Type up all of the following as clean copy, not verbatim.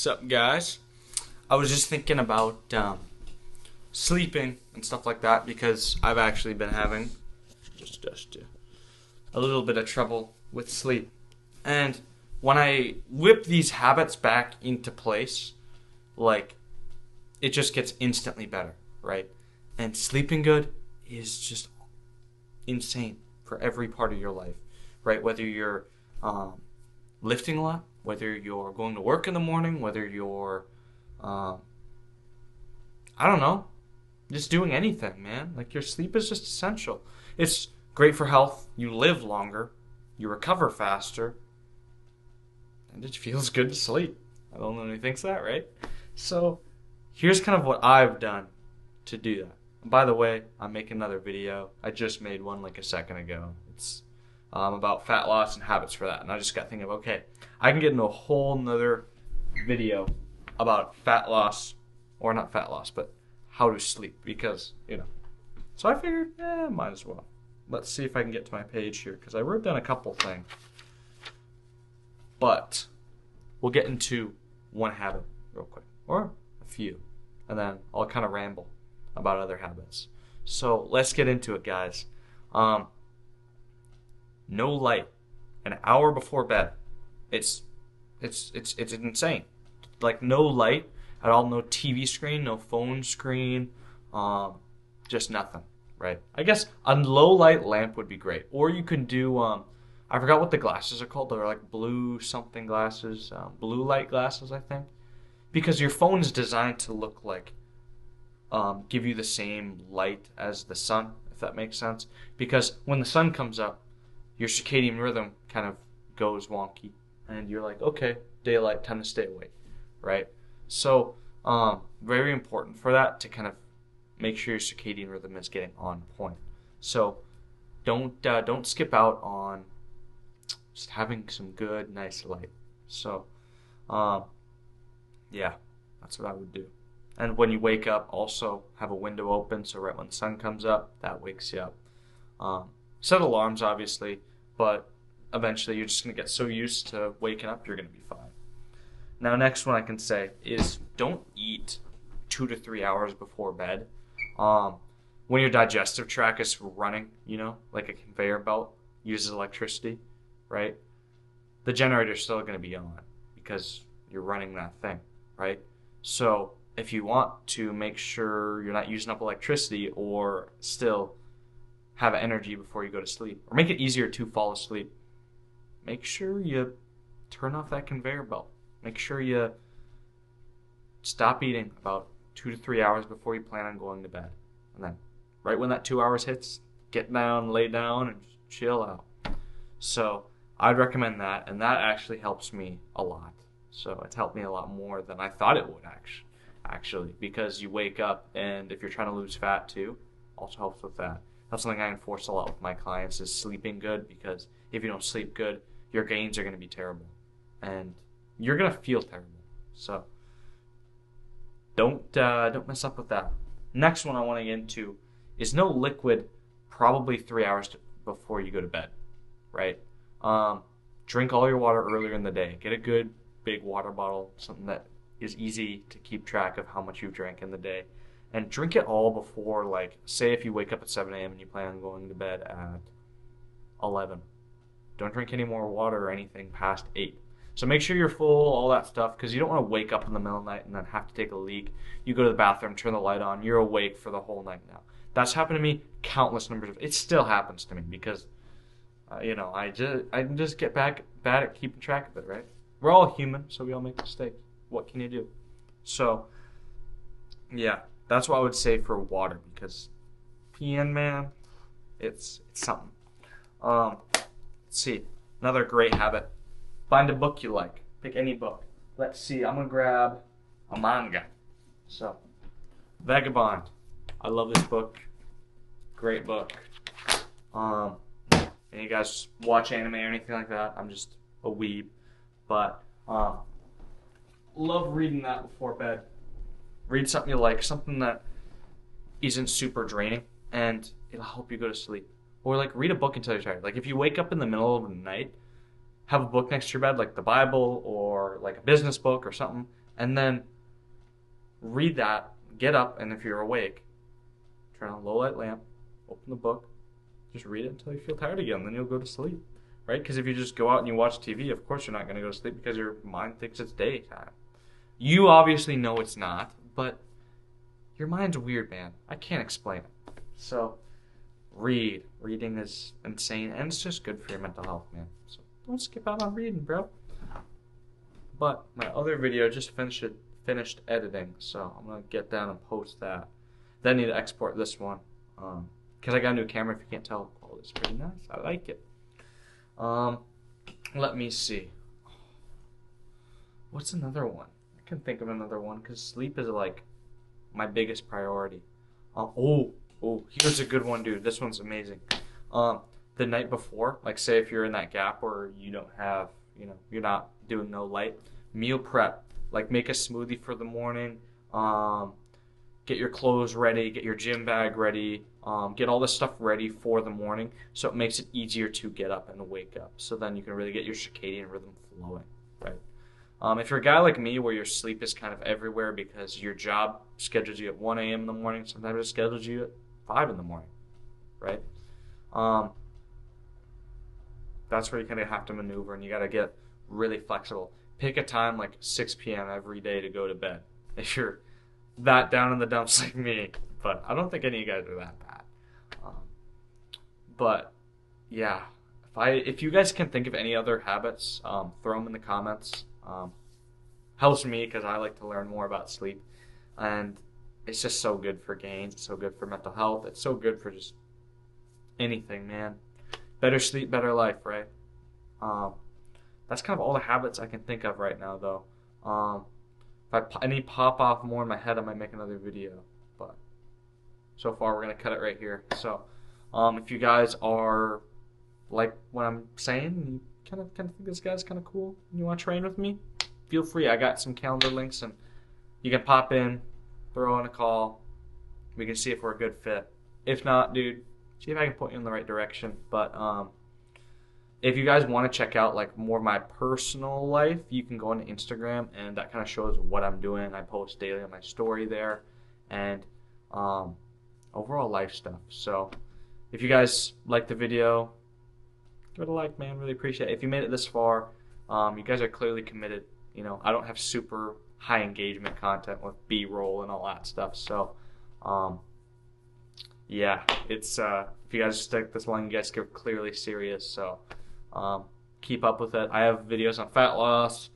Sup, guys? I was just thinking about sleeping and stuff like that because I've actually been having just a little bit of trouble with sleep. And when I whip these habits back into place, like, it just gets instantly better, right? And sleeping good is just insane for every part of your life, right? Whether you're lifting a lot, whether you're going to work in the morning, whether you're, I don't know, just doing anything, man. Like, your sleep is just essential. It's great for health. You live longer. You recover faster. And it feels good to sleep. I don't know who thinks that, right? So, here's kind of what I've done to do that. And by the way, I'm making another video. I just made one like a second ago. It's about fat loss and habits for that. And I just got thinking of, okay, I can get into a whole nother video about fat loss, or not fat loss, but how to sleep, because, So I figured, might as well. Let's see if I can get to my page here, because I wrote down a couple things. But we'll get into one habit real quick, or a few, and then I'll kind of ramble about other habits. So let's get into it, guys. No light an hour before bed. It's insane. Like, no light at all, no TV screen, no phone screen, just nothing, right? I guess a low light lamp would be great. Or you can do, I forgot what the glasses are called. They're like blue something glasses, blue light glasses, I think. Because your phone is designed to look like, give you the same light as the sun, if that makes sense. Because when the sun comes up, your circadian rhythm kind of goes wonky. And you're like, okay, daylight, time to stay awake, right? So, very important for that, to kind of make sure your circadian rhythm is getting on point. So, don't skip out on just having some good, nice light. So, yeah, that's what I would do. And when you wake up, also have a window open, so right when the sun comes up, that wakes you up. Set alarms, obviously, but eventually you're just going to get so used to waking up, you're going to be fine. Now, next one I can say is don't eat 2 to 3 hours before bed. When your digestive tract is running, like a conveyor belt uses electricity, right? The generator's still going to be on because you're running that thing, right? So if you want to make sure you're not using up electricity or still have energy before you go to sleep, or make it easier to fall asleep, make sure you turn off that conveyor belt. Make sure you stop eating about 2 to 3 hours before you plan on going to bed. And then right when that 2 hours hits, get down, lay down, and chill out. So I'd recommend that, and that actually helps me a lot. So it's helped me a lot more than I thought it would actually, because you wake up, and if you're trying to lose fat too, also helps with that. That's something I enforce a lot with my clients, is sleeping good, because if you don't sleep good, your gains are going to be terrible. And you're going to feel terrible. So don't mess up with that. Next one I want to get into is no liquid probably 3 hours before you go to bed, right? Drink all your water earlier in the day. Get a good big water bottle, something that is easy to keep track of how much you've drank in the day. And drink it all before, like, say if you wake up at 7 a.m. and you plan on going to bed at 11. Don't drink any more water or anything past 8. So make sure you're full, all that stuff, because you don't want to wake up in the middle of the night and then have to take a leak. You go to the bathroom, turn the light on, you're awake for the whole night now. That's happened to me countless numbers of. It still happens to me because, I just get bad at keeping track of it, right? We're all human, so we all make mistakes. What can you do? So, yeah. That's what I would say for water, because peeing, man, it's something. Let's see. Another great habit. Find a book you like. Pick any book. Let's see. I'm going to grab a manga. So, Vagabond. I love this book. Great book. And you guys watch anime or anything like that? I'm just a weeb. But, love reading that before bed. Read something you like, something that isn't super draining, and it'll help you go to sleep. Or, like, read a book until you're tired. Like, if you wake up in the middle of the night, have a book next to your bed, like the Bible or like a business book or something, and then read that, get up, and if you're awake, turn on a low light lamp, open the book, just read it until you feel tired again, then you'll go to sleep, right? Because if you just go out and you watch TV, of course you're not going to go to sleep because your mind thinks it's daytime. You obviously know it's not, but your mind's weird, man. I can't explain it. So, read. Reading is insane, and it's just good for your mental health, man. So, don't skip out on reading, bro. But my other video just finished editing, so I'm going to get down and post that. Then I need to export this one, because I got a new camera. If you can't tell, the quality's pretty nice. I like it. Let me see. What's another one? I can think of another one, because sleep is like my biggest priority. Here's a good one, dude. This one's amazing. The night before, like say if you're in that gap where you don't have, you're not doing no light, meal prep. Like make a smoothie for the morning. Get your clothes ready, get your gym bag ready, get all this stuff ready for the morning, so it makes it easier to get up and wake up. So then you can really get your circadian rhythm flowing, right? If you're a guy like me where your sleep is kind of everywhere because your job schedules you at 1 a.m. in the morning, sometimes it schedules you at 5 in the morning, right? That's where you kind of have to maneuver, and you got to get really flexible. Pick a time like 6 p.m. every day to go to bed if you're that down in the dumps like me. But I don't think any of you guys are that bad. But yeah, if you guys can think of any other habits, throw them in the comments. Helps me because I like to learn more about sleep, and it's just so good for gains. It's so good for mental health. It's so good for just anything, man. Better sleep, better life, right? That's kind of all the habits I can think of right now, though. If any pop off more in my head, I might make another video. But so far, we're gonna cut it right here. So, if you guys are like what I'm saying, you kind of think this guy's kind of cool, and you want to train with me, feel free. I got some calendar links, and you can pop in, throw in a call. We can see if we're a good fit. If not, dude, see if I can point you in the right direction. But if you guys want to check out like more of my personal life, you can go on Instagram, and that kind of shows what I'm doing. I post daily on my story there, and overall life stuff. So if you guys like the video, give it a like, man. Really appreciate it. If you made it this far, you guys are clearly committed. I don't have super high engagement content with B-roll and all that stuff. So yeah, it's if you guys stick this long, you guys are clearly serious. So keep up with it. I have videos on fat loss,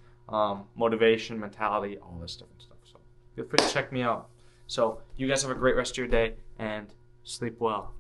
motivation, mentality, all this different stuff. So feel free to check me out. So you guys have a great rest of your day, and sleep well.